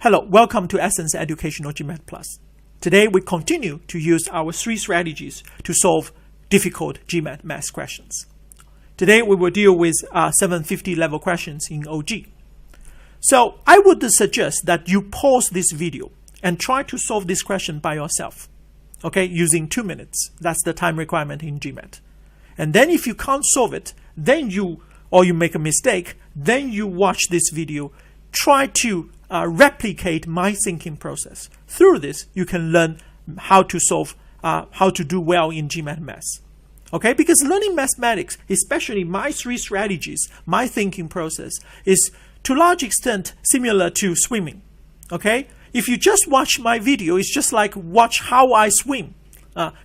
Hello, welcome to Essence Educational GMAT Plus. Today we continue to use our 3 strategies to solve difficult GMAT math questions. Today we will deal with 750 level questions in OG. So I would suggest that you pause this video and try to solve this question by yourself, okay, using 2 minutes. That's the time requirement in GMAT. And then if you can't solve it, then you make a mistake, then you watch this video, try to replicate my thinking process. Through this, you can learn how to solve, how to do well in GMAT math. Okay, because learning mathematics, especially my 3 strategies, my thinking process, is to a large extent similar to swimming. Okay, if you just watch my video, it's just like watch how I swim.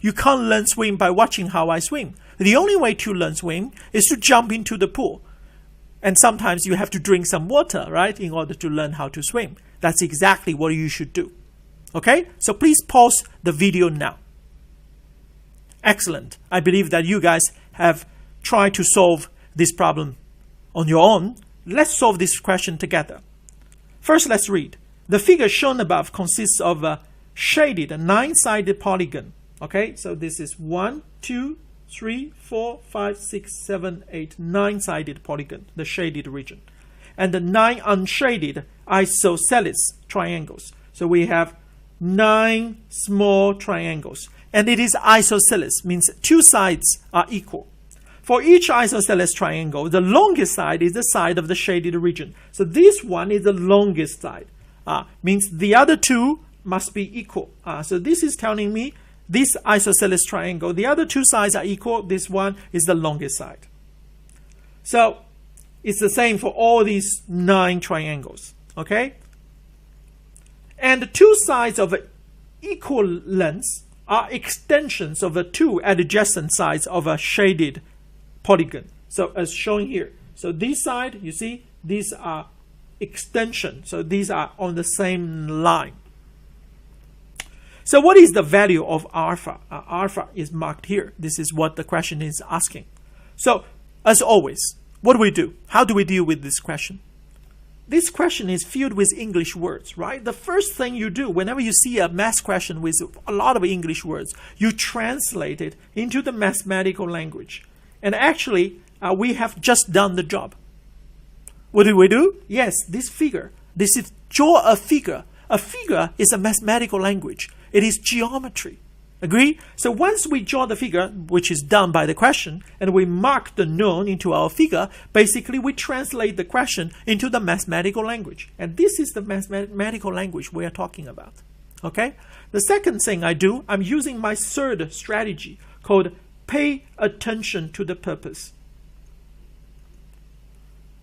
You can't learn swim by watching how I swim. The only way to learn swim is to jump into the pool. And sometimes you have to drink some water, right, in order to learn how to swim. That's exactly what you should do. Okay, so please pause the video now. Excellent. I believe that you guys have tried to solve this problem on your own. Let's solve this question together. First, let's read. The figure shown above consists of a shaded 9-sided polygon. Okay, so this is 1, 2, 3, 4, 5, 6, 7, 8, 9-sided polygon, the shaded region. And the 9 unshaded isosceles triangles. So we have 9 small triangles. And it is isosceles, means 2 sides are equal. For each isosceles triangle, the longest side is the side of the shaded region. So this one is the longest side. Means the other 2 must be equal. So this is telling me this isosceles triangle, the other 2 sides are equal. This one is the longest side. So it's the same for all these 9 triangles. Okay? And the 2 sides of equal lengths are extensions of the 2 adjacent sides of a shaded polygon. So as shown here. So this side, you see, these are extension. So these are on the same line. So what is the value of alpha? Alpha is marked here. This is what the question is asking. So as always, what do? How do we deal with this question? This question is filled with English words, right? The first thing you do whenever you see a math question with a lot of English words, you translate it into the mathematical language. And actually, we have just done the job. What do? Yes, this figure. This is draw a figure. A figure is a mathematical language. It is geometry. Agree? So once we draw the figure, which is done by the question, and we mark the known into our figure, basically we translate the question into the mathematical language. And this is the mathematical language we are talking about. Okay? The second thing I do, I'm using my 3rd strategy called pay attention to the purpose.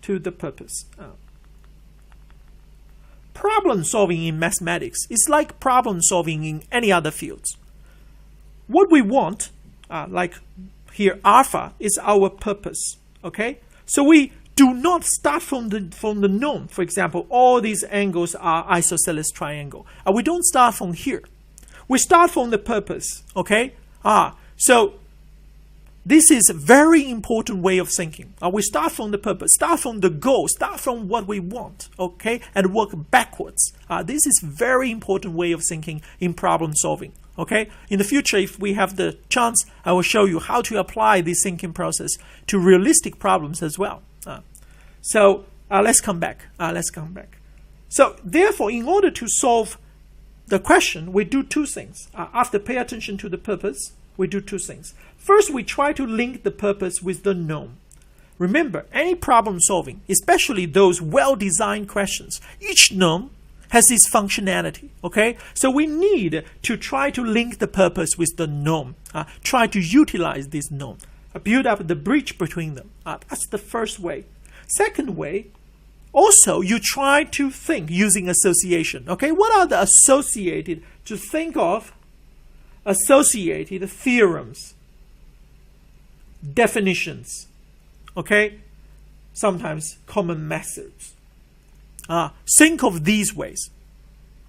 To the purpose. Problem solving in mathematics is like problem solving in any other fields. What we want, like here, alpha is our purpose. Okay, so we do not start from the known. For example, all these angles are isosceles triangle. We don't start from here. We start from the purpose. Okay, so this is a very important way of thinking. We start from the purpose, start from the goal, start from what we want, okay, and work backwards. This is very important way of thinking in problem solving, okay? In the future, if we have the chance, I will show you how to apply this thinking process to realistic problems as well. So let's come back. So therefore, in order to solve the question, we do 2 things. After pay attention to the purpose, we do 2 things. First, we try to link the purpose with the known. Remember, any problem solving, especially those well-designed questions, each known has its functionality, okay? So we need to try to link the purpose with the known. Try to utilize this known. Build up the bridge between them. That's the first way. Second way, also you try to think using association, okay? What are the associated, to think of associated theorems, definitions, okay, sometimes common methods. Think of these ways.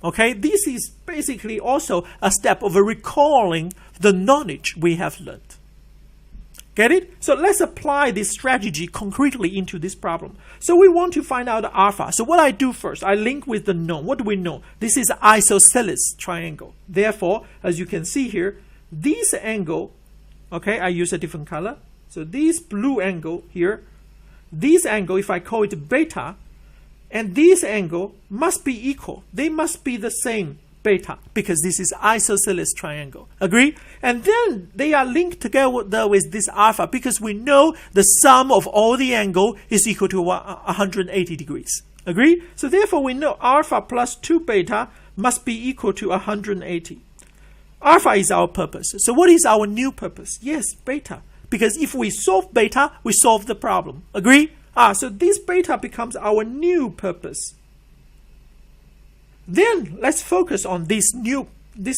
Okay, this is basically also a step of recalling the knowledge we have learned. Get it? So let's apply this strategy concretely into this problem. So we want to find out alpha. So what I do first, I link with the known. What do we know? This is isosceles triangle. Therefore, as you can see here, this angle, okay, I use a different color. So this blue angle here, this angle, if I call it beta, and this angle must be equal. They must be the same beta, because this is isosceles triangle. Agree? And then they are linked together with this alpha, because we know the sum of all the angle is equal to 180 degrees. Agree? So therefore we know alpha plus 2 beta must be equal to 180. Alpha is our purpose. So what is our new purpose? Yes, beta. Because if we solve beta, we solve the problem. Agree? So this beta becomes our new purpose. Then let's focus on this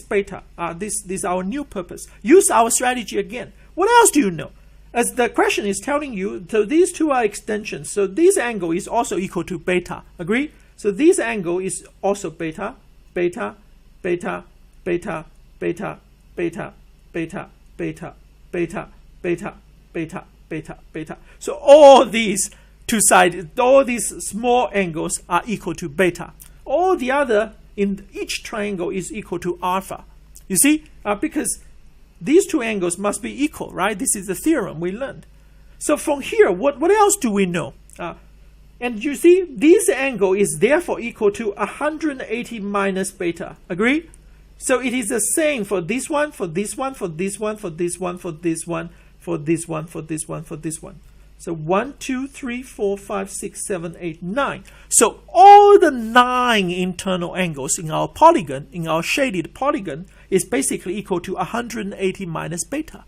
beta. This is our new purpose. Use our strategy again. What else do you know? As the question is telling you, so these two are extensions. So this angle is also equal to beta. Agree? So this angle is also beta, beta, beta, beta, beta, beta, beta, beta, beta, beta, beta, beta, beta. So all these two sides, all these small angles are equal to beta. All the other in each triangle is equal to alpha. You see, because these two angles must be equal, right? This is the theorem we learned. So from here, what else do we know? And you see, this angle is therefore equal to 180 minus beta. Agree? So it is the same for this one, for this one, for this one, for this one, for this one, for this one, for this one, for this one. So 1, 2, 3, 4, 5, 6, 7, 8, 9. So all the 9 internal angles in our polygon, in our shaded polygon, is basically equal to 180 minus beta.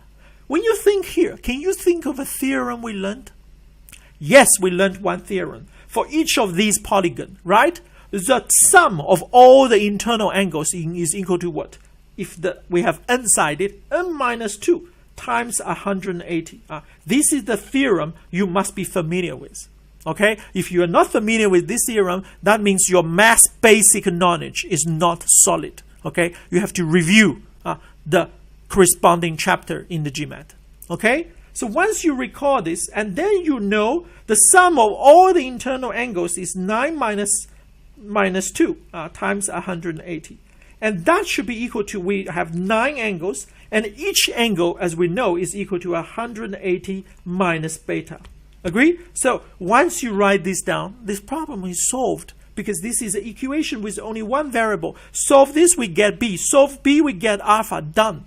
When you think here, can you think of a theorem we learned? Yes, we learned one theorem. For each of these polygons, right? The sum of all the internal angles is equal to what? If we have n-sided, n minus 2. Times 180. This is the theorem you must be familiar with. Okay? If you are not familiar with this theorem, that means your math basic knowledge is not solid. Okay? You have to review the corresponding chapter in the GMAT. Okay? So once you recall this, and then you know the sum of all the internal angles is 9 minus 2 times 180. And that should be equal to, we have 9 angles, and each angle, as we know, is equal to 180 minus beta. Agree? So once you write this down, this problem is solved, because this is an equation with only one variable. Solve this, we get b. Solve b, we get alpha. Done.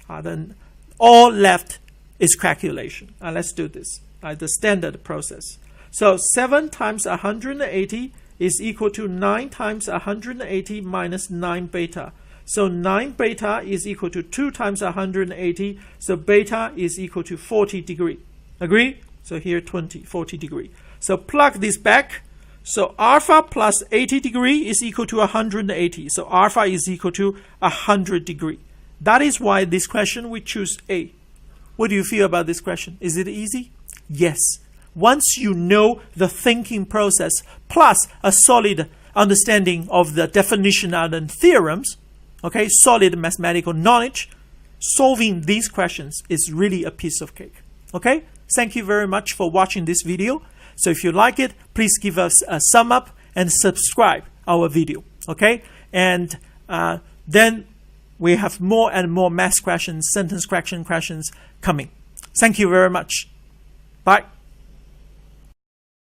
Then all left is calculation. Let's do this. The standard process. So 7 times 180 is equal to 9 times 180 minus 9 beta. So 9 beta is equal to 2 times 180. So beta is equal to 40 degree. Agree? So here 40 degree. So plug this back. So alpha plus 80 degree is equal to 180. So alpha is equal to 100 degree. That is why this question we choose A. What do you feel about this question? Is it easy? Yes. Once you know the thinking process plus a solid understanding of the definition and theorems, okay, solid mathematical knowledge, solving these questions is really a piece of cake. Okay, thank you very much for watching this video. So if you like it, please give us a thumb up and subscribe our video. Okay, and then we have more and more math questions, sentence correction questions coming. Thank you very much. Bye.